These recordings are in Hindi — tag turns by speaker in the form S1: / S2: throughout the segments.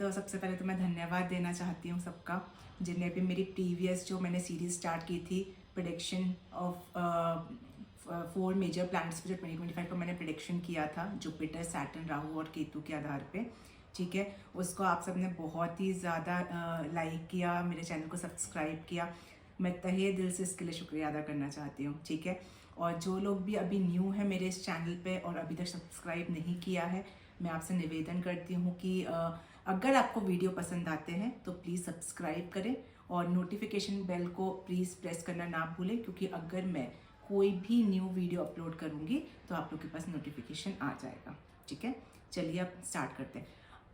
S1: तो सबसे पहले तो मैं धन्यवाद देना चाहती हूँ सबका, जिनने भी मेरी प्रीवियस जो मैंने सीरीज स्टार्ट की थी प्रेडिक्शन ऑफ 4 मेजर प्लैनेट्स जो 2025 को मैंने प्रेडिक्शन किया था, जुपिटर, सैटर्न, राहु और केतु के आधार पे। ठीक है, उसको आप सब ने बहुत ही ज़्यादा लाइक किया, मेरे चैनल को सब्सक्राइब किया। मैं तहे दिल से इसके लिए शुक्रिया अदा करना चाहती हूँ। ठीक है, और जो लोग भी अभी न्यू है मेरे इस चैनल पे और अभी तक सब्सक्राइब नहीं किया है, मैं आपसे निवेदन करती हूँ कि अगर आपको वीडियो पसंद आते हैं तो प्लीज़ सब्सक्राइब करें और नोटिफिकेशन बेल को प्लीज़ प्रेस करना ना भूलें, क्योंकि अगर मैं कोई भी न्यू वीडियो अपलोड करूँगी तो आप लोग के पास नोटिफिकेशन आ जाएगा। ठीक है, चलिए अब स्टार्ट करते हैं।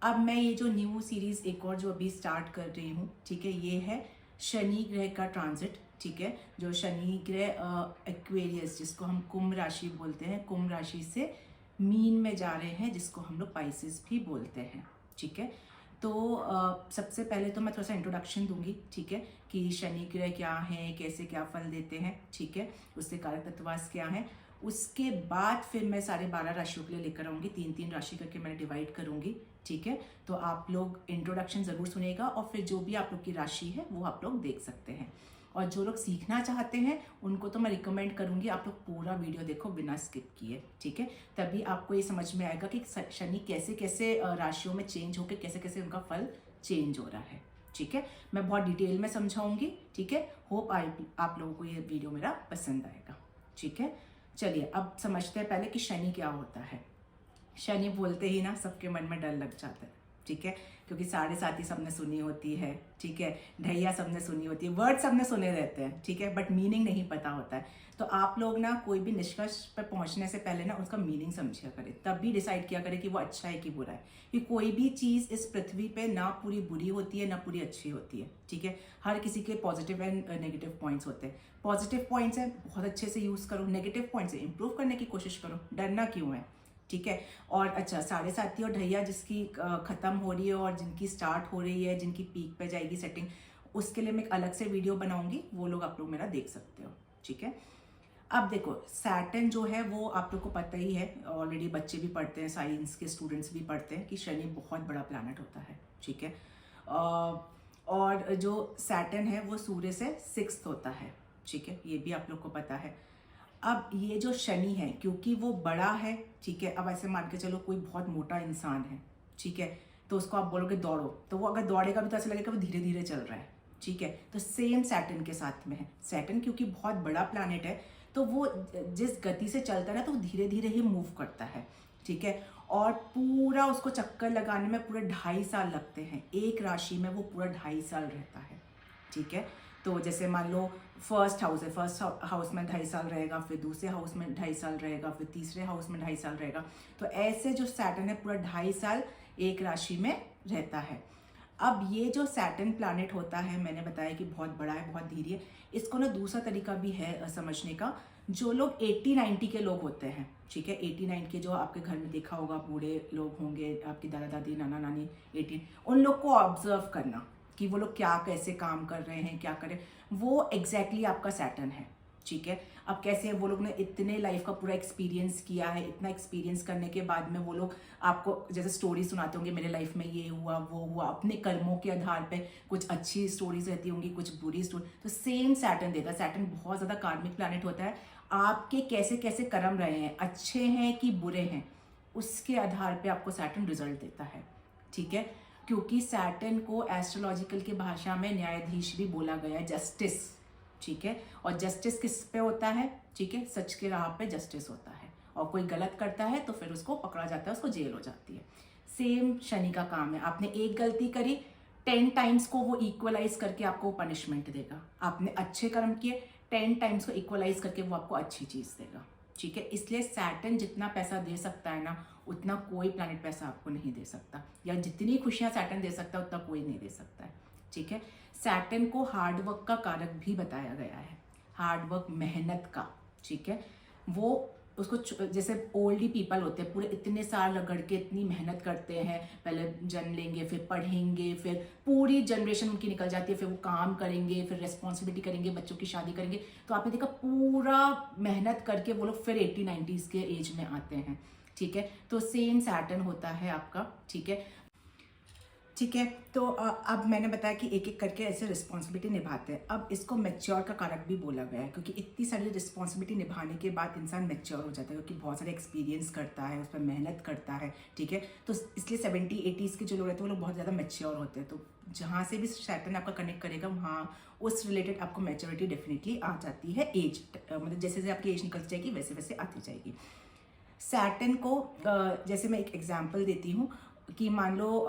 S1: अब मैं ये जो न्यू सीरीज़ एक और जो अभी स्टार्ट कर रही हूँ, ठीक है, ये है शनि ग्रह का ट्रांजिट। ठीक है, जो शनि ग्रह एक्वेरियस, जिसको हम कुंभ राशि बोलते हैं, कुंभ राशि से मीन में जा रहे हैं, जिसको हम लोग पाइसेस भी बोलते हैं। ठीक है, तो सबसे पहले तो मैं थोड़ा सा इंट्रोडक्शन दूंगी। ठीक है, कि शनि ग्रह क्या है, कैसे क्या फल देते हैं, ठीक है, उससे कारक तत्वास क्या है। उसके बाद फिर मैं सारे 12 राशियों के लिए लेकर आऊँगी, 3-3 राशि करके मैंने डिवाइड करूँगी। ठीक है, तो आप लोग इंट्रोडक्शन ज़रूर सुनेगा और फिर जो भी आप लोग की राशि है वो आप लोग देख सकते हैं। और जो लोग सीखना चाहते हैं उनको तो मैं रिकमेंड करूँगी आप लोग पूरा वीडियो देखो बिना स्किप किए। ठीक है, तभी आपको ये समझ में आएगा कि शनि कैसे कैसे राशियों में चेंज होकर कैसे कैसे उनका फल चेंज हो रहा है। ठीक है, मैं बहुत डिटेल में समझाऊंगी। ठीक है, होप आप लोगों को ये वीडियो मेरा पसंद आएगा। ठीक है, चलिए अब समझते हैं पहले कि शनि क्या होता है। शनि बोलते ही ना सबके मन में डर लग जाता है। ठीक है, क्योंकि साढ़े साथी सबने सुनी होती है। ठीक है, ढैया सबने सुनी होती है, वर्ड सबने सुने रहते हैं। ठीक है, बट मीनिंग नहीं पता होता है। तो आप लोग ना कोई भी निष्कर्ष पर पहुंचने से पहले ना उसका मीनिंग समझिया करें, तब भी डिसाइड किया करें कि वो अच्छा है कि बुरा है। कि कोई भी चीज़ इस पृथ्वी पे ना पूरी बुरी होती है ना पूरी अच्छी होती है। ठीक है, हर किसी के पॉजिटिव एंड नेगेटिव पॉइंट्स होते हैं। पॉजिटिव पॉइंट्स है बहुत अच्छे से यूज़ करो, नेगेटिव पॉइंट्स है इंप्रूव करने की कोशिश करो, डरना क्यों है। ठीक है, और अच्छा, साढ़े साथी और ढैया जिसकी ख़त्म हो रही है और जिनकी स्टार्ट हो रही है, जिनकी पीक पे जाएगी सेटिंग, उसके लिए मैं एक अलग से वीडियो बनाऊंगी, वो लोग आप लोग मेरा देख सकते हो। ठीक है, अब देखो सैटर्न जो है वो आप लोग को पता ही है, ऑलरेडी बच्चे भी पढ़ते हैं, साइंस के स्टूडेंट्स भी पढ़ते हैं कि शनि बहुत बड़ा प्लैनेट होता है। ठीक है, और जो सैटर्न है वो सूर्य से 6th होता है। ठीक है, ये भी आप लोग को पता है। अब ये जो शनि है क्योंकि वो बड़ा है, ठीक है, अब ऐसे मान के चलो कोई बहुत मोटा इंसान है, ठीक है, तो उसको आप बोलोगे दौड़ो, तो वो अगर दौड़ेगा भी तो ऐसा लगेगा वो धीरे धीरे चल रहा है। ठीक है, तो सेम सैटर्न के साथ में है। सैटर्न क्योंकि बहुत बड़ा प्लैनेट है तो वो जिस गति से चलता है ना तो वो धीरे धीरे ही मूव करता है। ठीक है, और पूरा उसको चक्कर लगाने में पूरे 2.5 साल लगते हैं। एक राशि में वो पूरा 2.5 साल रहता है। ठीक है, तो जैसे मान लो फर्स्ट हाउस है, फर्स्ट हाउस में 2.5 साल रहेगा, फिर दूसरे हाउस में 2.5 साल रहेगा, फिर तीसरे हाउस में 2.5 साल रहेगा। तो ऐसे जो सैटर्न है पूरा 2.5 साल एक राशि में रहता है। अब ये जो सैटर्न प्लैनेट होता है, मैंने बताया कि बहुत बड़ा है, बहुत धीरे है। इसको ना दूसरा तरीका भी है समझने का। जो लोग 80-90 के लोग होते हैं, ठीक है, 89 के जो आपके घर में देखा होगा, बूढ़े लोग होंगे, आपकी दादा दादी, नाना नानी 18, उन लोग को ऑब्जर्व करना कि वो लोग क्या कैसे काम कर रहे हैं, क्या करें, वो एग्जैक्टली आपका सैटर्न है। ठीक है, अब कैसे वो लोग ने इतने लाइफ का पूरा एक्सपीरियंस किया है, इतना एक्सपीरियंस करने के बाद में वो लोग आपको जैसे स्टोरी सुनाते होंगे, मेरे लाइफ में ये हुआ वो हुआ, अपने कर्मों के आधार पे कुछ अच्छी स्टोरीज रहती होंगी, कुछ बुरी स्टोरी। तो सेम सैटर्न देता है। सैटर्न बहुत ज़्यादा कार्मिक प्लैनेट होता है। आपके कैसे कैसे कर्म रहे हैं, अच्छे हैं कि बुरे हैं, उसके आधार पर आपको सैटर्न रिजल्ट देता है। ठीक है, क्योंकि सैटर्न को एस्ट्रोलॉजिकल की भाषा में न्यायाधीश भी बोला गया है, जस्टिस। ठीक है, और जस्टिस किस पे होता है, ठीक है, सच के राह पे जस्टिस होता है, और कोई गलत करता है तो फिर उसको पकड़ा जाता है, उसको जेल हो जाती है। सेम शनि का काम है। आपने एक गलती करी, 10 टाइम्स को वो इक्वलाइज करके आपको पनिशमेंट देगा। आपने अच्छे कर्म किए, 10 टाइम्स को इक्वलाइज करके वो आपको अच्छी चीज देगा। ठीक है, इसलिए सैटर्न जितना पैसा दे सकता है ना, उतना कोई प्लैनेट पैसा आपको नहीं दे सकता, या जितनी खुशियां सैटर्न दे सकता है उतना कोई नहीं दे सकता है। ठीक है, सैटर्न को हार्डवर्क का कारक भी बताया गया है, हार्डवर्क, मेहनत का। ठीक है, वो उसको जैसे ओल्डी पीपल होते हैं, पूरे इतने साल रगड़ के इतनी मेहनत करते हैं, पहले जन्म लेंगे, फिर पढ़ेंगे, फिर पूरी जनरेशन उनकी निकल जाती है, फिर वो काम करेंगे, फिर रेस्पॉन्सिबिलिटी करेंगे, बच्चों की शादी करेंगे। तो आपने देखा पूरा मेहनत करके वो लोग फिर 80-90s के एज में आते हैं। ठीक है, तो सेम सैटर्न होता है आपका। ठीक है, ठीक है। तो अब मैंने बताया कि एक एक करके ऐसे रिस्पॉन्सिबिलिटी निभाते हैं। अब इसको मैच्योर का कारक भी बोला गया है, क्योंकि इतनी सारी रिस्पॉन्सिबिलिटी निभाने के बाद इंसान मैच्योर हो जाता है, क्योंकि बहुत सारे एक्सपीरियंस करता है, उस पर मेहनत करता है। ठीक है, तो इसलिए 70-80s के जो लोग रहते हैं वो लोग बहुत ज़्यादा मैच्योर होते हैं। तो जहाँ से भी सैटर्न आपका कनेक्ट करेगा वहाँ उस रिलेटेड आपको मैच्योरिटी डेफिनेटली आ जाती है। एज मतलब जैसे जैसे आपकी एज निकलती जाएगी वैसे वैसे आती जाएगी। सैटर्न को जैसे मैं एक एग्जांपल देती हूँ कि मान लो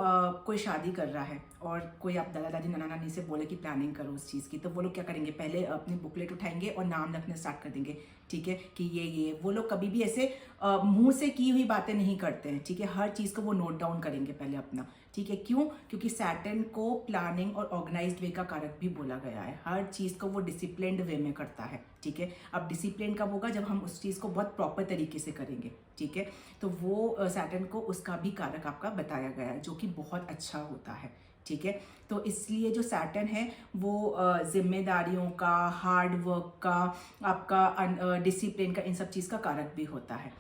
S1: कोई शादी कर रहा है और कोई आप दादा दादी नाना नानी से बोले कि प्लानिंग करो उस चीज़ की, तो वो लोग क्या करेंगे, पहले अपनी बुकलेट उठाएंगे और नाम लिखना स्टार्ट कर देंगे। ठीक है, कि ये वो लोग कभी भी ऐसे मुंह से की हुई बातें नहीं करते हैं। ठीक है, हर चीज़ को वो नोट डाउन करेंगे पहले अपना। ठीक है, क्यों? क्योंकि सैटर्न को प्लानिंग और ऑर्गेनाइज्ड वे का कारक भी बोला गया है। हर चीज़ को वो डिसिप्लिन्ड वे में करता है। ठीक है, अब डिसिप्लिन कब होगा, जब हम उस चीज़ को बहुत प्रॉपर तरीके से करेंगे। ठीक है, तो वो सैटर्न को उसका भी कारक आपका बताया गया है, जो कि बहुत अच्छा होता है। ठीक है, तो इसलिए जो सैटर्न है वो जिम्मेदारियों का, हार्ड वर्क का, आपका डिसिप्लिन का, इन सब चीज़ का कारक भी होता है।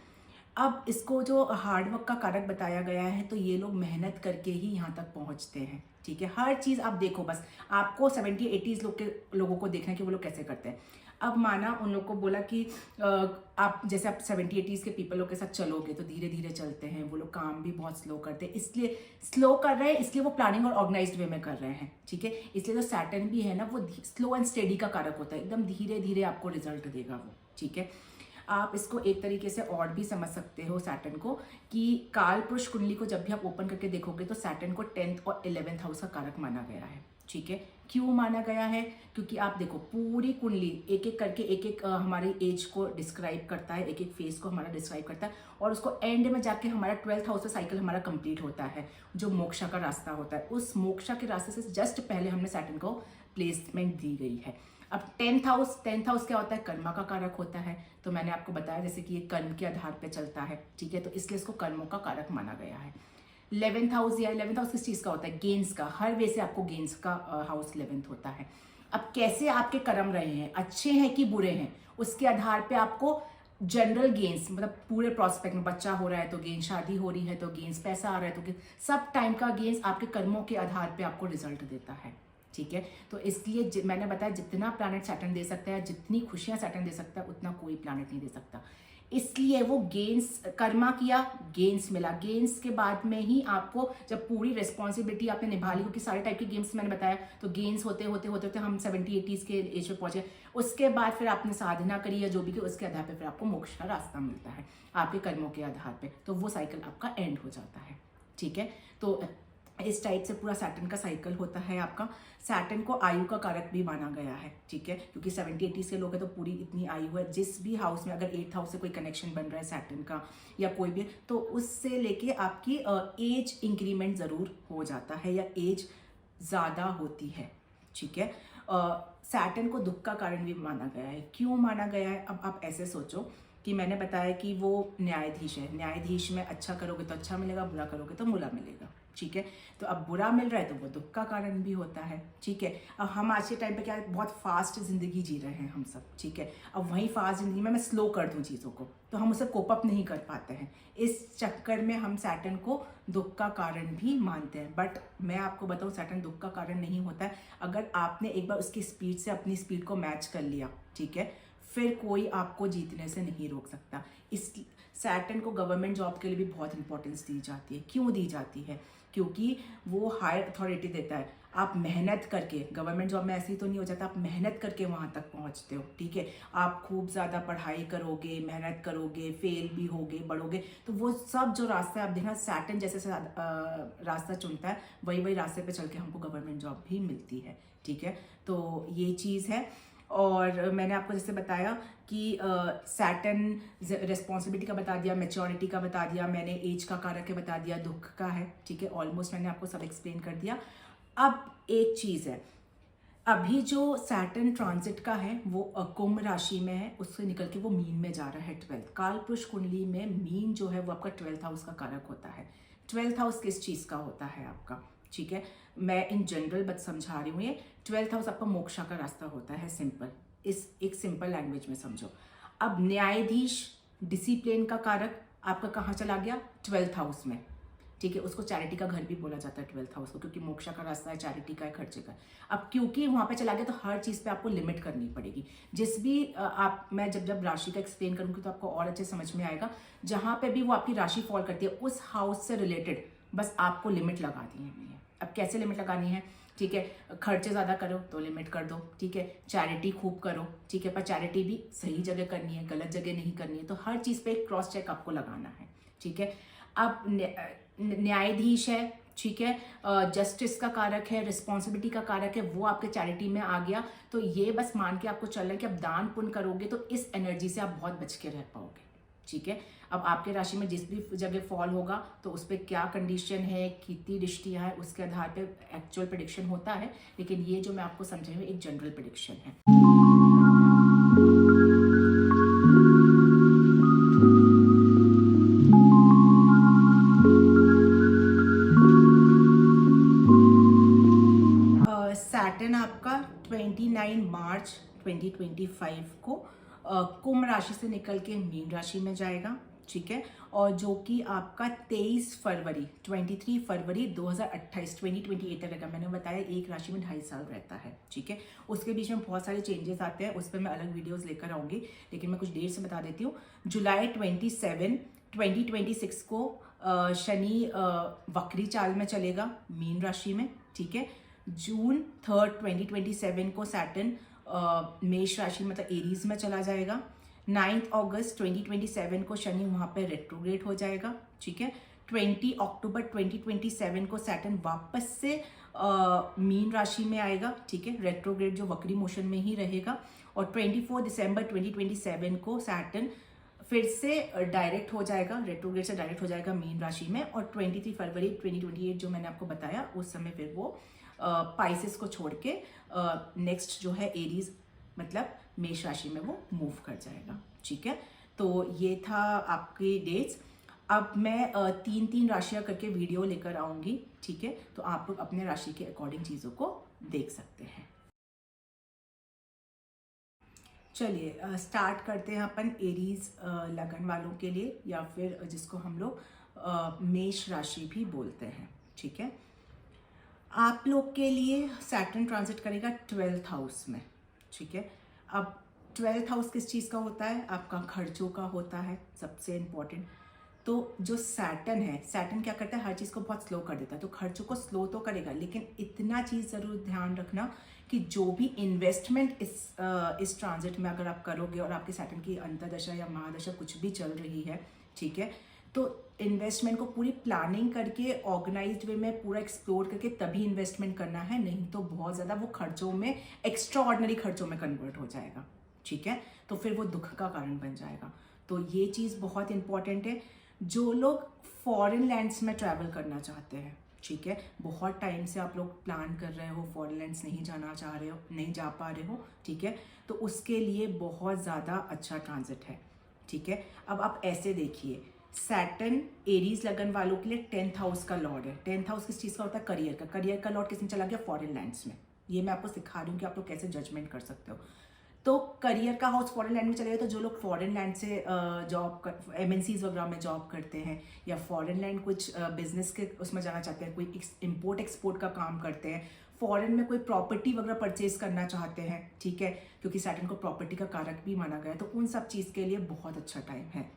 S1: अब इसको जो हार्डवर्क का कारक बताया गया है, तो ये लोग मेहनत करके ही यहाँ तक पहुँचते हैं। ठीक है, हर चीज़ आप देखो, बस आपको 70-80s लोगों को देखना है कि वो लोग कैसे करते हैं। अब माना उन लोग को बोला कि आप जैसे आप 70-80s के पीपलों के साथ चलोगे तो धीरे धीरे चलते हैं, वो लोग काम भी बहुत स्लो करते हैं, इसलिए स्लो कर रहे हैं, इसलिए वो प्लानिंग और ऑर्गेनाइज्ड वे में कर रहे हैं। ठीक है, इसलिए जो सैटर्न भी है ना, वो स्लो एंड स्टेडी का कारक होता है, एकदम धीरे धीरे आपको रिजल्ट देगा वो। ठीक है, आप इसको एक तरीके से और भी समझ सकते हो सैटर्न को, कि काल पुरुष कुंडली को जब भी आप ओपन करके देखोगे तो सैटर्न को 10th और 11th हाउस का कारक माना गया है। ठीक है, क्यों माना गया है? क्योंकि आप देखो पूरी कुंडली एक एक करके एक एक हमारी एज को डिस्क्राइब करता है, एक एक फेस को हमारा डिस्क्राइब करता है, और उसको एंड में जाके हमारा 12th हाउस का साइकिल हमारा कंप्लीट होता है, जो मोक्षा का रास्ता होता है। उस मोक्षा के रास्ते से जस्ट पहले हमने सैटर्न को प्लेसमेंट दी गई है। अब 10th हाउस क्या होता है? कर्मा का कारक होता है। तो मैंने आपको बताया जैसे कि ये कर्म के आधार पे चलता है। ठीक है, तो इसलिए इसको कर्मों का कारक माना गया है। 11th हाउस किस चीज़ का होता है? गेन्स का। हर वे से आपको गेन्स का हाउस 11th होता है। अब कैसे आपके कर्म रहे हैं, अच्छे हैं कि बुरे हैं, उसके आधार पे आपको जनरल गेन्स, मतलब पूरे प्रोस्पेक्ट में बच्चा हो रहा है तो गेंस, शादी हो रही है तो गेंस, पैसा आ रहा है तो गेंस, सब टाइम का गेंस आपके कर्मों के आधार पे आपको रिजल्ट देता है। ठीक है, तो इसलिए मैंने बताया जितना प्लैनेट सैटर्न दे सकता है, जितनी खुशियां सैटर्न दे सकता है, उतना कोई प्लैनेट नहीं दे सकता। इसलिए वो गेंस कर्मा किया, गेंस मिला, गेंस के बाद में ही आपको जब पूरी रिस्पॉन्सिबिलिटी आपने निभा ली, क्योंकि सारे टाइप के गेम्स मैंने बताया, तो गेंस होते होते होते होते हम 70-80s के एज पे पहुंचे। उसके बाद फिर आपने साधना करी या जो भी की, उसके आधार पे फिर आपको मोक्ष का रास्ता मिलता है आपके कर्मों के आधार पे, तो वो साइकिल आपका एंड हो जाता है। ठीक है, तो इस टाइप से पूरा सैटर्न का साइकिल होता है आपका। सैटर्न को आयु का कारक भी माना गया है। ठीक है, क्योंकि 70-80s के लोग हैं तो पूरी इतनी आयु है। जिस भी हाउस में अगर 8th हाउस से कोई कनेक्शन बन रहा है सैटर्न का या कोई भी, तो उससे लेके आपकी एज इंक्रीमेंट ज़रूर हो जाता है या एज ज़्यादा होती है। ठीक है, सैटर्न को दुख का कारण भी माना गया है। क्यों माना गया है? अब आप ऐसे सोचो कि मैंने बताया कि वो न्यायाधीश है, न्यायाधीश में अच्छा करोगे तो अच्छा मिलेगा, बुरा करोगे तो बुरा मिलेगा। ठीक है, तो अब बुरा मिल रहा है तो वो दुख का कारण भी होता है। ठीक है, अब हम आज के टाइम पे क्या है, बहुत फास्ट जिंदगी जी रहे हैं हम सब। ठीक है, अब वहीं फास्ट जिंदगी में मैं स्लो कर दूं चीज़ों को तो हम उसे कोप अप नहीं कर पाते हैं। इस चक्कर में हम सैटर्न को दुख का कारण भी मानते हैं। बट मैं आपको बताऊं, सैटर्न दुख का कारण नहीं होता है। अगर आपने एक बार उसकी स्पीड से अपनी स्पीड को मैच कर लिया, ठीक है, फिर कोई आपको जीतने से नहीं रोक सकता। इस सैटर्न को गवर्नमेंट जॉब के लिए भी बहुत इंपॉर्टेंस दी जाती है। क्यों दी जाती है? क्योंकि वो हायर अथॉरिटी देता है। आप मेहनत करके, गवर्नमेंट जॉब में ऐसे ही तो नहीं हो जाता, आप मेहनत करके वहाँ तक पहुँचते हो। ठीक है, आप खूब ज़्यादा पढ़ाई करोगे, मेहनत करोगे, फेल भी होगे, बढ़ोगे, तो वो सब जो रास्ता आप देखना, सैटर्न जैसे रास्ता चुनता है, वही वही रास्ते पे चल के हमको गवर्नमेंट जॉब भी मिलती है। ठीक है, तो ये चीज़ है। और मैंने आपको जैसे बताया कि सैटर्न रिस्पॉन्सिबिलिटी का बता दिया, मैच्योरिटी का बता दिया, मैंने एज का कारक बता दिया, दुख का है। ठीक है, ऑलमोस्ट मैंने आपको सब एक्सप्लेन कर दिया। अब एक चीज़ है, अभी जो सैटर्न ट्रांजिट का है वो कुंभ राशि में है, उससे निकल के वो मीन में जा रहा है 12th। काल पुरुष कुंडली में मीन जो है वो आपका 12th हाउस का कारक होता है। 12th हाउस किस चीज़ का होता है आपका? ठीक है, मैं इन जनरल बट समझा रही हूँ। ये 12th हाउस आपका मोक्षा का रास्ता होता है, सिंपल, इस एक सिंपल लैंग्वेज में समझो। अब न्यायाधीश, डिसिप्लिन का कारक आपका कहाँ चला गया? 12th हाउस में। ठीक है, उसको चैरिटी का घर भी बोला जाता है 12th हाउस को, क्योंकि मोक्षा का रास्ता है, चैरिटी का है, खर्चे का है। अब क्योंकि वहाँ पे चला गया तो हर चीज़ पे आपको लिमिट करनी पड़ेगी। जिस भी आप मैं जब राशि का एक्सप्लेन करूँगी तो आपको और अच्छे समझ में आएगा। जहाँ पे भी वो आपकी राशि फॉल करती है उस हाउस से रिलेटेड बस आपको लिमिट लगा दी है। अब कैसे लिमिट लगानी है, ठीक है, खर्चे ज़्यादा करो तो लिमिट कर दो, ठीक है, चैरिटी खूब करो, ठीक है, पर चैरिटी भी सही जगह करनी है, गलत जगह नहीं करनी है। तो हर चीज़ पे एक क्रॉस चेक आपको लगाना है, ठीक है। अब न्यायाधीश है, ठीक है, जस्टिस का कारक है, रिस्पॉन्सिबिलिटी का कारक है, वो आपके चैरिटी में आ गया। तो ये बस मान के आपको चल रहा है कि आप दान पुण्य करोगे तो इस एनर्जी से आप बहुत बच के रह पाओगे, ठीक है। अब आपके राशि में जिस भी जगह फॉल होगा तो उस पर क्या कंडीशन है, कितनी दृष्टियां है, उसके आधार पे एक्चुअल प्रेडिक्शन होता है। लेकिन ये जो मैं आपको समझाई हूँ एक जनरल प्रेडिक्शन है। सैटर्न आपका 29 मार्च 2025 को कुंभ राशि से निकल के मीन राशि में जाएगा, ठीक है, और जो कि आपका 23 फरवरी 2028 2028 तक रहेगा। मैंने बताया एक राशि में 2.5 साल रहता है, ठीक है। उसके बीच में बहुत सारे चेंजेस आते हैं, उस पर मैं अलग वीडियोस लेकर आऊंगी, लेकिन मैं कुछ देर से बता देती हूँ। जुलाई 27 2026 को शनि वक्री चाल में चलेगा मीन राशि में, ठीक है। जून 3 2027 को सैटर्न मेष राशि मतलब एरीज में चला जाएगा। 9 अगस्त 2027 को शनि वहां पे रेट्रोग्रेड हो जाएगा, ठीक है। 20 अक्टूबर 2027 को सैटर्न वापस से मीन राशि में आएगा, ठीक है, रेट्रोग्रेड जो वक्री मोशन में ही रहेगा। और 24 दिसंबर 2027 को सैटर्न फिर से डायरेक्ट हो जाएगा, रेट्रोग्रेड से डायरेक्ट हो जाएगा मीन राशि में। और 23 फरवरी 2028 जो मैंने आपको बताया उस समय फिर वो पाइसेस को छोड़ के नेक्स्ट जो है एरीज मतलब मेष राशि में वो मूव कर जाएगा, ठीक है। तो ये था आपकी डेट्स। अब मैं 3 राशियां करके वीडियो लेकर आऊंगी, ठीक है, तो आप लोग अपने राशि के अकॉर्डिंग चीज़ों को देख सकते हैं। चलिए स्टार्ट करते हैं अपन एरीज लगन वालों के लिए, या फिर जिसको हम लोग मेष राशि भी बोलते हैं, ठीक है। आप लोग के लिए सैटर्न ट्रांजिट करेगा 12th हाउस में, ठीक है। अब 12th हाउस किस चीज़ का होता है, आपका खर्चों का होता है, सबसे इम्पोर्टेंट। तो जो सैटर्न है, सैटर्न क्या करता है, हर चीज़ को बहुत स्लो कर देता है। तो खर्चों को स्लो तो करेगा, लेकिन इतना चीज़ ज़रूर ध्यान रखना कि जो भी इन्वेस्टमेंट इस ट्रांजिट में अगर आप करोगे और आपके सैटर्न की अंतर्दशा या महादशा कुछ भी चल रही है, ठीक है, तो इन्वेस्टमेंट को पूरी प्लानिंग करके ऑर्गेनाइज्ड वे में पूरा एक्सप्लोर करके तभी इन्वेस्टमेंट करना है, नहीं तो बहुत ज़्यादा वो खर्चों में एक्स्ट्रा ऑर्डिनरी खर्चों में कन्वर्ट हो जाएगा, ठीक है। तो फिर वो दुख का कारण बन जाएगा। तो ये चीज़ बहुत इंपॉर्टेंट है। जो लोग फॉरेन लैंड्स में ट्रैवल करना चाहते हैं, ठीक है, बहुत टाइम से आप लोग प्लान कर रहे हो, फॉरेन लैंड्स नहीं जाना चाह रहे हो, नहीं जा पा रहे हो, ठीक है, तो उसके लिए बहुत ज़्यादा अच्छा ट्रांजिट है, ठीक है। अब आप ऐसे देखिए, सैटर्न एरीज लगन वालों के लिए 10th हाउस का लॉर्ड है। 10th हाउस किस चीज़ का होता है, करियर का। करियर का लॉर्ड किसमें चला गया, फॉरेन लैंड्स में। ये मैं आपको सिखा रही हूँ कि आप लोग कैसे जजमेंट कर सकते हो। तो करियर का हाउस फॉरेन लैंड में चले गए, तो जो लोग फॉरेन लैंड से जॉब कर MNCs वगैरह में जॉब करते हैं, या फॉरेन लैंड कुछ बिजनेस के उसमें जाना चाहते हैं, कोई इम्पोर्ट एक्सपोर्ट का काम करते हैं, फॉरेन में कोई प्रॉपर्टी वगैरह परचेज करना चाहते हैं, ठीक है, क्योंकि सैटर्न को प्रॉपर्टी का कारक भी माना गया है, तो उन सब चीज़ के लिए बहुत अच्छा टाइम है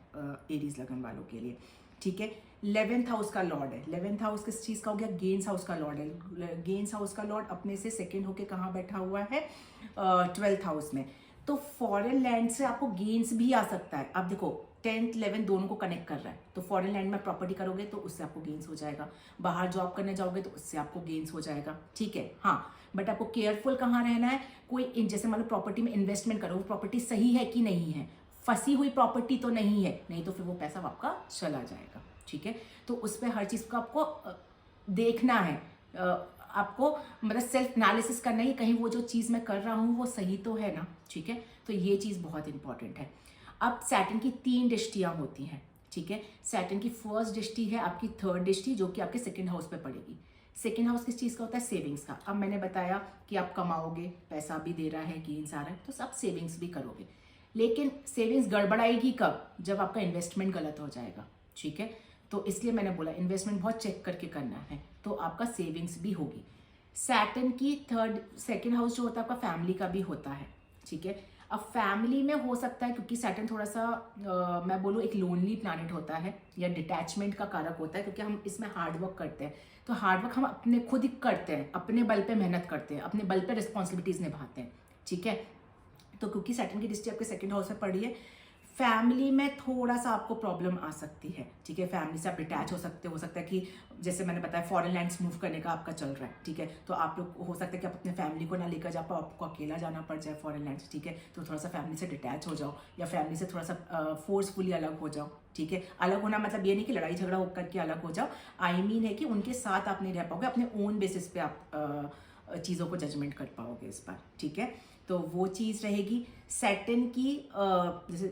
S1: एरीज लगन वालों के लिए, ठीक है। 11th हाउस का लॉर्ड है। 11th हाउस किस चीज़ का हो गया, गेन्स हाउस का लॉर्ड है। गेन्स हाउस का लॉर्ड अपने से सेकेंड होके कहाँ बैठा हुआ है, 12th हाउस में। तो फॉरेन लैंड से आपको गेन्स भी आ सकता है। अब देखो 10th 11th दोनों को कनेक्ट कर रहा है, तो फॉरेन लैंड में प्रॉपर्टी करोगे तो उससे आपको गेन्स हो जाएगा, बाहर जॉब करने जाओगे तो उससे आपको गेन्स हो जाएगा, ठीक है। हाँ, बट आपको केयरफुल कहाँ रहना है, कोई जैसे मान लो प्रॉपर्टी में इन्वेस्टमेंट करो, वो प्रॉपर्टी सही है कि नहीं है, फंसी हुई प्रॉपर्टी तो नहीं है, नहीं तो फिर वो पैसा आपका चला जाएगा, ठीक है। तो उस पर हर चीज़ को आपको देखना है, आपको मतलब सेल्फ एनालिसिस करना है, कहीं वो जो चीज़ मैं कर रहा हूँ वो सही तो है ना, ठीक है। तो ये चीज़ बहुत इंपॉर्टेंट है। अब सैटर्न की 3 दृष्टियाँ होती हैं, ठीक है। सैटर्न की फर्स्ट दृष्टि है आपकी 3rd दृष्टि, जो कि आपके 2nd हाउस पे पड़ेगी। 2nd हाउस किस चीज़ का होता है, सेविंग्स का। अब मैंने बताया कि आप कमाओगे, पैसा भी दे रहा है, गेन्स आ रहा है, तो सब सेविंग्स भी करोगे, लेकिन सेविंग्स गड़बड़ाएगी कब, जब आपका इन्वेस्टमेंट गलत हो जाएगा, ठीक है। तो इसलिए मैंने बोला इन्वेस्टमेंट बहुत चेक करके करना है, तो आपका सेविंग्स भी होगी। सैटर्न की सेकंड हाउस जो होता है आपका फैमिली का भी होता है, ठीक है। अब फैमिली में हो सकता है, क्योंकि सैटर्न थोड़ा सा मैं बोलूँ एक लोनली प्लैनेट होता है या डिटैचमेंट का कारक होता है, क्योंकि हम इसमें हार्डवर्क करते हैं। तो हार्डवर्क हम अपने खुद ही करते हैं, अपने बल पे मेहनत करते हैं, अपने बल पे रिस्पॉन्सिबिलिटीज निभाते हैं, ठीक है। तो क्योंकि सैटर्न की दृष्टि आपके सेकंड हाउस में पड़ी है, फैमिली में थोड़ा सा आपको प्रॉब्लम आ सकती है, ठीक है। फैमिली से आप डिटैच हो सकता है कि जैसे मैंने बताया फॉरेन लैंड्स मूव करने का आपका चल रहा है, ठीक है। तो आप लोग हो सकता है कि आप अपने फैमिली को ना लेकर जा पाओ, आपको अकेला जाना पड़ जाए फॉरेन लैंड्स, ठीक है। तो थोड़ा सा फैमिली से डिटैच हो जाओ या फैमिली से थोड़ा सा फोर्सफुली अलग हो जाओ, ठीक है। अलग होना मतलब ये नहीं कि लड़ाई झगड़ा होकर के अलग हो जाओ, आई मीन है कि उनके साथ आप नहीं रह पाओगे, अपने ओन बेसिस पे आप चीज़ों को जजमेंट कर पाओगे इस बार, ठीक है। तो वो चीज़ रहेगी। सैटर्न की जैसे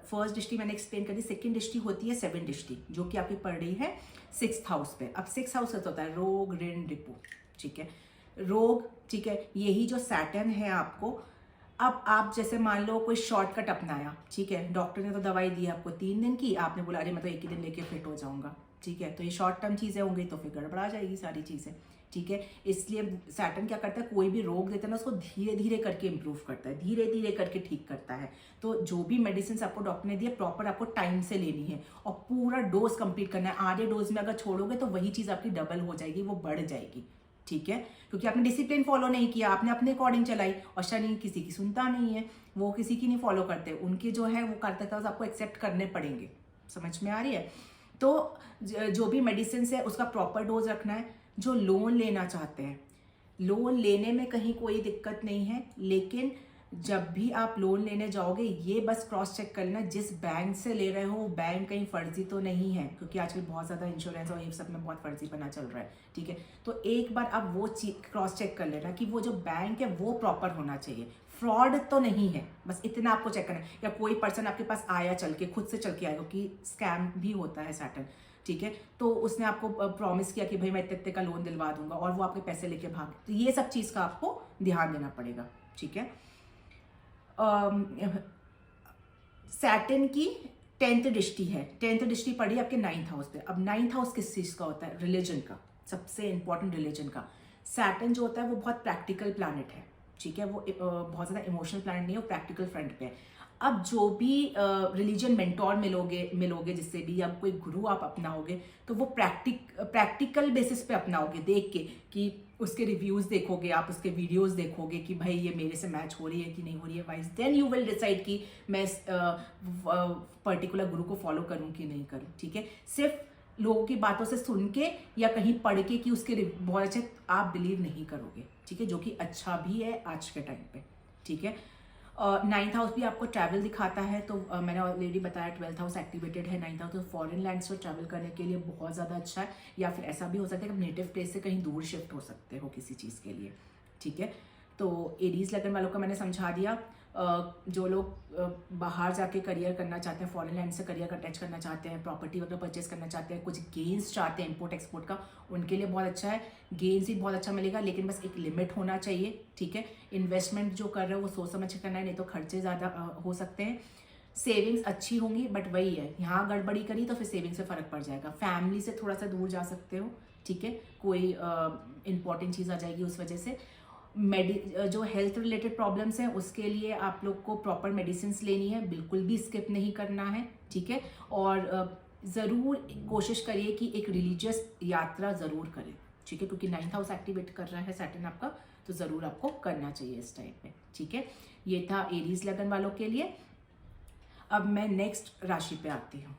S1: फर्स्ट दृष्टि मैंने एक्सप्लेन कर दी, सेकंड दृष्टि होती है सेवन दृष्टि, जो कि आपकी पड़ रही है सिक्स्थ हाउस पे। अब सिक्स्थ हाउस का होता है रोग ऋण रिपू, ठीक है। रोग, ठीक है, यही जो सैटर्न है आपको, अब आप जैसे मान लो कोई शॉर्टकट अपनाया, ठीक है, डॉक्टर ने तो दवाई दी आपको 3 दिन की, आपने बोला अरे मैं तो एक ही दिन लेके फिट हो जाऊंगा, ठीक है। तो ये शॉर्ट टर्म चीज़ें होंगी तो फिर गड़बड़ा जाएगी सारी चीज़ें, ठीक है। इसलिए सैटर्न क्या करता है, कोई भी रोग देता है ना उसको धीरे धीरे करके इंप्रूव करता है, धीरे धीरे करके ठीक करता है। तो जो भी मेडिसिन आपको डॉक्टर ने दिया प्रॉपर आपको टाइम से लेनी है और पूरा डोज कंप्लीट करना है। आधे डोज में अगर छोड़ोगे तो वही चीज़ आपकी डबल हो जाएगी, वो बढ़ जाएगी, ठीक है। क्योंकि आपने डिसिप्लिन फॉलो नहीं किया, आपने अपने अकॉर्डिंग चलाई, और शनि किसी की सुनता नहीं है, वो किसी की नहीं फॉलो करते, उनके जो है वो करते आपको एक्सेप्ट करने पड़ेंगे। समझ में आ रही है। तो जो भी मेडिसिन है उसका प्रॉपर डोज रखना है। जो लोन लेना चाहते हैं, लोन लेने में कहीं कोई दिक्कत नहीं है, लेकिन जब भी आप लोन लेने जाओगे ये बस क्रॉस चेक कर लेना जिस बैंक से ले रहे हो वो बैंक कहीं फर्जी तो नहीं है, क्योंकि आजकल बहुत ज़्यादा इंश्योरेंस और ये सब में बहुत फर्जी बना चल रहा है, ठीक है। तो एक बार आप वो क्रॉस चेक कर लेना कि वो जो बैंक है वो प्रॉपर होना चाहिए, फ्रॉड तो नहीं है, बस इतना आपको चेक करना है। या कोई पर्सन आपके पास आया चल के, खुद से चल के आया, क्योंकि स्कैम भी होता है सैटर्न, ठीक है। तो उसने आपको प्रॉमिस किया कि भाई मैं इतने का लोन दिलवा दूंगा और वो आपके पैसे लेके भाग, तो ये सब चीज़ का आपको ध्यान देना पड़ेगा, ठीक है। सैटर्न की 10th दृष्टि है, 10th दृष्टि पड़ी आपके 9th हाउस पे। अब 9th हाउस किस चीज़ का होता है, रिलीजन का, सबसे इंपॉर्टेंट रिलीजन का। सैटर्न जो होता है वो बहुत प्रैक्टिकल प्लैनेट है, ठीक है। वो बहुत ज़्यादा इमोशनल प्लैनेट नहीं है, वो प्रैक्टिकल फ्रंट पे है। अब जो भी रिलीजन मेंटोर मिलोगे जिससे भी, या कोई गुरु आप अपनाओगे, तो वो प्रैक्टिकल बेसिस पे अपनाओगे, देख के कि उसके रिव्यूज़ देखोगे आप, उसके वीडियोस देखोगे कि भाई ये मेरे से मैच हो रही है कि नहीं हो रही है, wise then you will decide कि मैं पर्टिकुलर गुरु को फॉलो करूँ कि नहीं करूँ, ठीक है। सिर्फ लोगों की बातों से सुन के या कहीं पढ़ के कि उसके बहुत अच्छे, आप बिलीव नहीं करोगे, ठीक है, जो कि अच्छा भी है आज के टाइम पे, ठीक है। 9th हाउस भी आपको ट्रैवल दिखाता है, तो मैंने ऑलरेडी बताया 12th हाउस एक्टिवेटेड है, 9th हाउस तो फॉरेन लैंड्स पर ट्रैवल करने के लिए बहुत ज़्यादा अच्छा है। या फिर ऐसा भी हो सकता है कि आप नेटिव प्लेस से कहीं दूर शिफ्ट हो सकते हो किसी चीज़ के लिए, ठीक है। तो एरीज लगन वालों का मैंने समझा दिया। जो लोग बाहर जाके करियर करना चाहते हैं, फॉरेन लैंड से करियर अटैच करना चाहते हैं, प्रॉपर्टी वगैरह परचेस करना चाहते हैं, कुछ गेन्स चाहते हैं इंपोर्ट एक्सपोर्ट का, उनके लिए बहुत अच्छा है। गेन्स भी बहुत अच्छा मिलेगा, लेकिन बस एक लिमिट होना चाहिए, ठीक है। इन्वेस्टमेंट जो कर रहे हो वो सोच समझ के करना है, नहीं तो खर्चे ज़्यादा हो सकते हैं। सेविंग्स अच्छी होंगी, बट वही है, यहाँ गड़बड़ी करी तो फिर सेविंग्स से फ़र्क पड़ जाएगा। फैमिली से थोड़ा सा दूर जा सकते हो, ठीक है, कोई इंपॉर्टेंट चीज़ आ जाएगी उस वजह से। जो हेल्थ रिलेटेड प्रॉब्लम्स हैं उसके लिए आप लोग को प्रॉपर मेडिसिन लेनी है, बिल्कुल भी स्किप नहीं करना है, ठीक है। और ज़रूर कोशिश करिए कि एक रिलीजियस यात्रा ज़रूर करें, ठीक है, क्योंकि 9th हाउस एक्टिवेट कर रहा है सैटर्न आपका, तो ज़रूर आपको करना चाहिए इस टाइम पे, ठीक है। ये था एरीज लगन वालों के लिए। अब मैं नेक्स्ट राशि पे आती हूँ।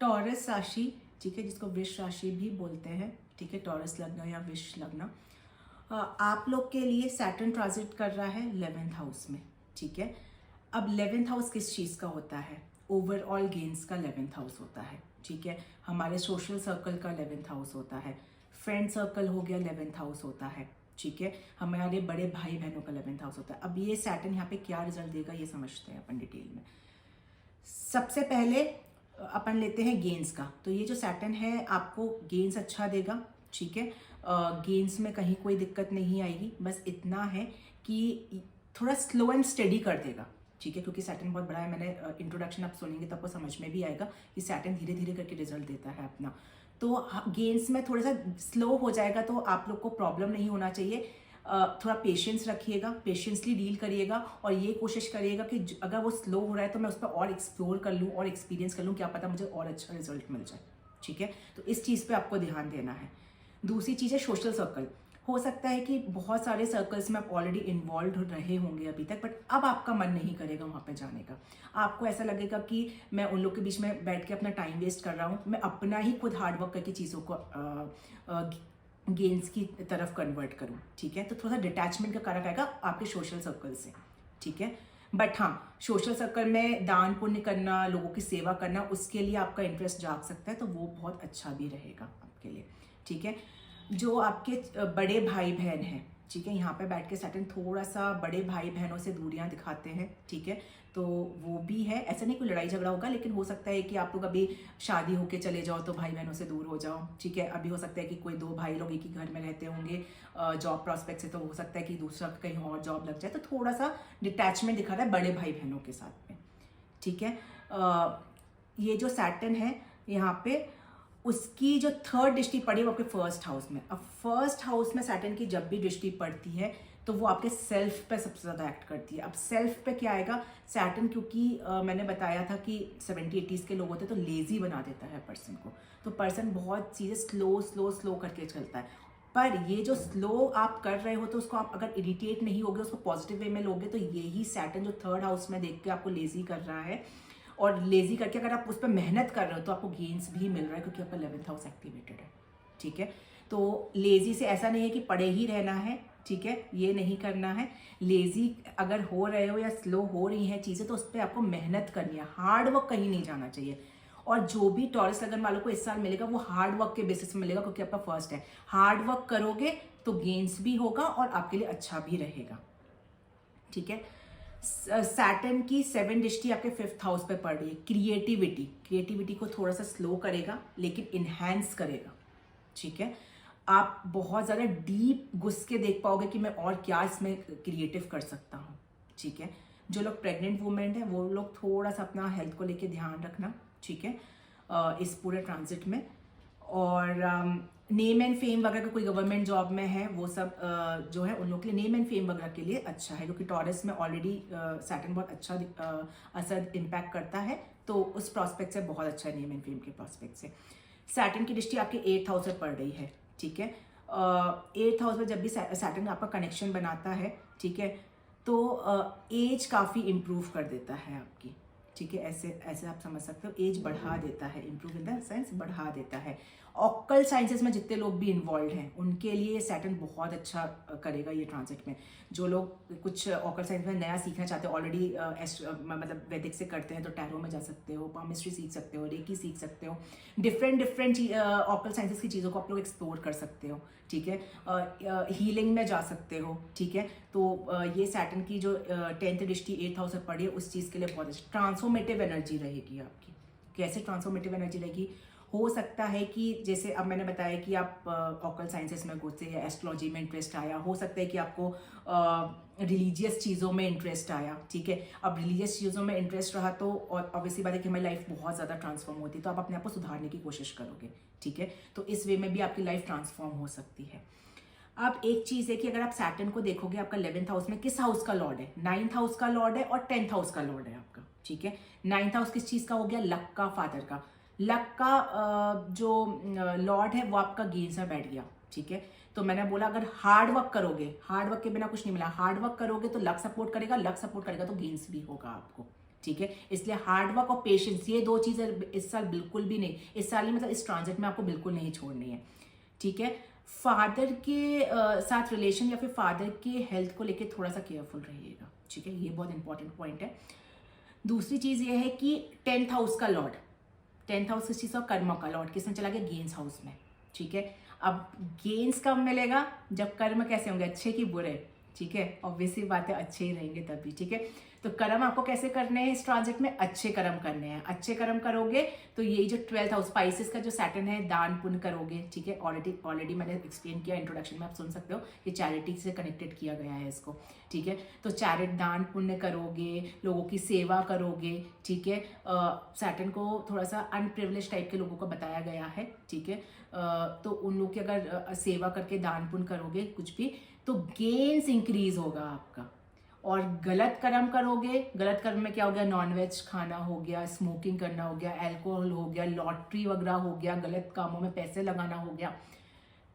S1: टॉरस राशि, ठीक है, जिसको वृष राशि भी बोलते हैं, ठीक है, टॉरस लग्न या वृष लग्न। आप लोग के लिए सैटर्न ट्रांजिट कर रहा है 11th हाउस में, ठीक है। अब 11th हाउस किस चीज़ का होता है, ओवरऑल गेन्स का 11th हाउस होता है, ठीक है। हमारे सोशल सर्कल का 11th हाउस होता है, फ्रेंड सर्कल हो गया 11th हाउस होता है, ठीक है। हमारे बड़े भाई बहनों का 11th हाउस होता है। अब ये सैटर्न यहाँ पे क्या रिजल्ट देगा ये समझते हैं अपन डिटेल में। सबसे पहले अपन लेते हैं गेन्स का, तो ये जो सैटर्न है आपको गेन्स अच्छा देगा, ठीक है। गेन्स में कहीं कोई दिक्कत नहीं आएगी, बस इतना है कि थोड़ा स्लो एंड स्टेडी कर देगा, ठीक है, क्योंकि सैटर्न बहुत बड़ा है। मैंने इंट्रोडक्शन आप सुनेंगे तो आपको समझ में भी आएगा कि सैटर्न धीरे धीरे करके रिजल्ट देता है अपना। तो गेन्स में थोड़ा सा स्लो हो जाएगा, तो आप लोग को प्रॉब्लम नहीं होना चाहिए। थोड़ा पेशेंस रखिएगा, पेशेंसली डील करिएगा, और ये कोशिश करिएगा कि अगर वो स्लो हो रहा है तो मैं उस पर और एक्सप्लोर कर लूँ और एक्सपीरियंस कर लूँ, क्या पता मुझे और अच्छा रिजल्ट मिल जाए, ठीक है। तो इस चीज़ पे आपको ध्यान देना है। दूसरी चीज़ है सोशल सर्कल। हो सकता है कि बहुत सारे सर्कल्स में आप ऑलरेडी इन्वॉल्व रहे होंगे अभी तक, बट अब आपका मन नहीं करेगा वहाँ पे जाने का। आपको ऐसा लगेगा कि मैं उन लोग के बीच में बैठ के अपना टाइम वेस्ट कर रहा हूँ, मैं अपना ही खुद हार्डवर्क करके चीज़ों को गेन्स की तरफ कन्वर्ट करूँ, ठीक है। तो थोड़ा सा डिटैचमेंट का कारक आएगा आपके सोशल सर्कल से, ठीक है। बट हाँ, सोशल सर्कल में दान पुण्य करना, लोगों की सेवा करना, उसके लिए आपका इंटरेस्ट जाग सकता है, तो वो बहुत अच्छा भी रहेगा आपके लिए, ठीक है। जो आपके बड़े भाई बहन हैं, ठीक है, यहाँ पे बैठ के सैटर्न थोड़ा सा बड़े भाई बहनों से दूरियां दिखाते हैं, ठीक है। तो वो भी है, ऐसा नहीं कोई लड़ाई झगड़ा होगा, लेकिन हो सकता है कि आप लोग अभी शादी होके चले जाओ तो भाई बहनों से दूर हो जाओ, ठीक है। अभी हो सकता है कि कोई दो भाई लोग एक ही घर में रहते होंगे जॉब प्रॉस्पेक्ट से, तो हो सकता है कि दूसरा कहीं और जॉब लग जाए, तो थोड़ा सा डिटैचमेंट दिखा रहा है बड़े भाई बहनों के साथ में, ठीक है। ये जो सैटर्न है यहाँ पे, उसकी जो थर्ड दृष्टि पड़ी वो आपके फर्स्ट हाउस में। अब फर्स्ट हाउस में सैटर्न की जब भी दृष्टि पड़ती है तो वो आपके सेल्फ पे सबसे ज़्यादा एक्ट करती है। अब सेल्फ पे क्या आएगा, सैटर्न क्योंकि मैंने बताया था कि 70-80s के लोग होते हैं तो लेजी बना देता है पर्सन को, तो पर्सन बहुत चीज़ें स्लो करके चलता है। पर ये जो स्लो आप कर रहे हो तो उसको आप अगर इरिटेट नहीं होगे, उसको पॉजिटिव वे में लोगे, तो यही सैटर्न जो थर्ड हाउस में देख के आपको लेजी कर रहा है, और लेजी करके अगर आप उस पर मेहनत कर रहे हो तो आपको गेन्स भी मिल रहा है, क्योंकि आपका 11th हाउस एक्टिवेटेड है, ठीक है। तो लेजी से ऐसा नहीं है कि पड़े ही रहना है, ठीक है, ये नहीं करना है। लेजी अगर हो रहे हो या स्लो हो रही हैं चीज़ें तो उस पर आपको मेहनत करनी है, हार्ड वर्क कहीं नहीं जाना चाहिए। और जो भी टॉरस लगन वालों को इस साल मिलेगा वो हार्ड वर्क के बेसिस में मिलेगा, क्योंकि आपका फर्स्ट है। हार्ड वर्क करोगे तो गेन्स भी होगा और आपके लिए अच्छा भी रहेगा, ठीक है। सैटर्न की 7 दृष्टि आपके 5th हाउस पे पड़ रही है। क्रिएटिविटी को थोड़ा सा स्लो करेगा लेकिन इन्हेंस करेगा, ठीक है। आप बहुत ज़्यादा डीप घुस के देख पाओगे कि मैं और क्या इसमें क्रिएटिव कर सकता हूँ, ठीक है। जो लोग प्रेग्नेंट वुमेन है वो लोग थोड़ा सा अपना हेल्थ को लेके ध्यान रखना, ठीक है, इस पूरे ट्रांजिट में। और नेम एंड फेम वगैरह का कोई गवर्नमेंट जॉब में है वो सब जो है उन लोग के लिए नेम एंड फेम वगैरह के लिए अच्छा है, क्योंकि टॉरस में ऑलरेडी सैटर्न बहुत अच्छा असर इम्पैक्ट करता है, तो उस प्रॉस्पेक्ट से बहुत अच्छा है नेम एंड फेम के प्रॉस्पेक्ट से। सैटर्न की दृष्टि आपके 8th हाउस में पड़ रही है, ठीक है। 8th हाउस में जब भी सैटर्न आपका कनेक्शन बनाता है, ठीक है, तो एज काफ़ी इम्प्रूव कर देता है आपकी, ठीक है। ऐसे आप समझ सकते हो, एज बढ़ा देता है, इम्प्रूव इन द सेंस बढ़ा देता है। ऑक्कल साइंसेस में जितने लोग भी इन्वॉल्व हैं उनके लिए सैटर्न बहुत अच्छा करेगा ये ट्रांजिट में। जो लोग कुछ ऑक्कल साइंस में नया सीखना चाहते हो, ऑलरेडी मतलब वैदिक से करते हैं, तो टैरो में जा सकते हो, पामिस्ट्री सीख सकते हो, रेकी सीख सकते हो, डिफरेंट ऑक्कल साइंसेस की चीज़ों को आप लोग एक्सप्लोर कर सकते हो, ठीक है। हीलिंग में जा सकते हो, ठीक है। तो ये सैटर्न की जो 10th दृष्टि 8th हाउस में पड़ी है उस चीज़ के लिए बहुत अच्छी ट्रांसफॉर्मेटिव एनर्जी रहेगी आपकी। कैसे ट्रांसफॉर्मेटिव एनर्जी रहेगी, हो सकता है कि जैसे अब मैंने बताया कि आप ऑकल साइंसेस में घुसे या एस्ट्रोलॉजी में इंटरेस्ट आया, हो सकता है कि आपको रिलीजियस चीज़ों में इंटरेस्ट आया, ठीक है। अब रिलीजियस चीज़ों में इंटरेस्ट रहा तो और ऑब्वियसली बात है कि हमारी लाइफ बहुत ज़्यादा ट्रांसफॉर्म होती है, तो आप अपने आप को सुधारने की कोशिश करोगे, ठीक है। तो इस वे में भी आपकी लाइफ ट्रांसफॉर्म हो सकती है। अब एक चीज़ है कि अगर आप सैटर्न को देखोगे, आपका 11th हाउस में किस हाउस का लॉर्ड है, 9th हाउस का लॉर्ड है और 10th हाउस का लॉर्ड है आपका, ठीक है। 9th हाउस किस चीज़ का हो गया, लक का, फादर का। लक का जो लॉर्ड है वो आपका गेन्स में बैठ गया, ठीक है। तो मैंने बोला अगर हार्ड वर्क करोगे, हार्ड वर्क के बिना कुछ नहीं मिला, हार्ड वर्क करोगे तो लक सपोर्ट करेगा, लक सपोर्ट करेगा तो गेन्स भी होगा आपको, ठीक है। इसलिए हार्ड वर्क और पेशेंस, ये दो चीज़ें इस साल बिल्कुल भी नहीं, इस साल ही मतलब इस ट्रांजिट में आपको बिल्कुल नहीं छोड़नी है, ठीक है। फादर के साथ रिलेशन या फिर फादर के हेल्थ को लेके थोड़ा सा केयरफुल रहिएगा, ठीक है, ये बहुत इंपॉर्टेंट पॉइंट है। दूसरी चीज़ ये है कि 10th हाउस का लॉर्ड, 10th हाउस किस चीज़ का, कर्म का लॉर्ड किसमें चला गया, गेन्स हाउस में, ठीक है। अब गेन्स कब मिलेगा, जब कर्म कैसे होंगे, अच्छे कि बुरे, ठीक है, ऑब्वियसली बात है, अच्छे ही रहेंगे तभी, ठीक है। तो कर्म आपको कैसे करने हैं इस ट्रांजिट में, अच्छे कर्म करने हैं। अच्छे कर्म करोगे तो यही जो 12th हाउस स्पाइसेस का जो सैटर्न है, दान पुण्य करोगे, ठीक है। ऑलरेडी मैंने एक्सप्लेन किया इंट्रोडक्शन में, आप सुन सकते हो, ये चैरिटी से कनेक्टेड किया गया है इसको, ठीक है। तो चैरिट दान पुण्य करोगे, लोगों की सेवा करोगे, ठीक है। सैटर्न को थोड़ा सा अनप्रिविलेज टाइप के लोगों को बताया गया है, ठीक है। तो उन लोग की अगर सेवा करके दान पुण्य करोगे कुछ भी, तो गेन्स इंक्रीज होगा आपका। और गलत कर्म करोगे, गलत कर्म में क्या हो गया, नॉनवेज खाना हो गया, स्मोकिंग करना हो गया, अल्कोहल हो गया, लॉटरी वगैरह हो गया, गलत कामों में पैसे लगाना हो गया,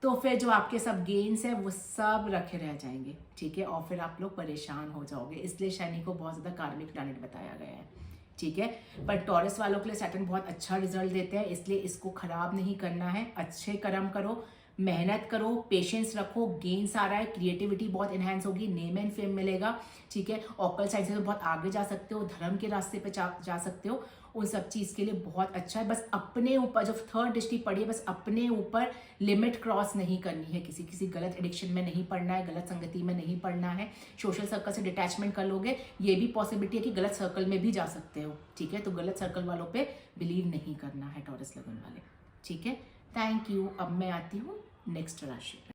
S1: तो फिर जो आपके सब गेन्स है वो सब रखे रह जाएंगे, ठीक है। और फिर आप लोग परेशान हो जाओगे। इसलिए शनि को बहुत ज़्यादा कार्मिक प्लैनेट बताया गया है, ठीक है। पर टॉरस वालों के लिए सैटर्न बहुत अच्छा रिजल्ट देते हैं, इसलिए इसको खराब नहीं करना है। अच्छे कर्म करो, मेहनत करो, पेशेंस रखो, गेन्स आ रहा है, क्रिएटिविटी बहुत इनहेंस होगी, नेम एंड फेम मिलेगा, ठीक है। ऑकल्ट साइड से तो बहुत आगे जा सकते हो, धर्म के रास्ते पे जा सकते हो, उन सब चीज़ के लिए बहुत अच्छा है। बस अपने ऊपर जो थर्ड दृष्टि पड़ी है, बस अपने ऊपर लिमिट क्रॉस नहीं करनी है, किसी गलत एडिक्शन में नहीं पड़ना है, गलत संगति में नहीं पड़ना है। सोशल सर्कल से डिटैचमेंट कर लोगे, ये भी पॉसिबिलिटी है कि गलत सर्कल में भी जा सकते हो, ठीक है। तो गलत सर्कल वालों पे बिलीव नहीं करना है टॉरस लगन वाले, ठीक है। Thank you. अब मैं आती हूँ नेक्स्ट राशि पे।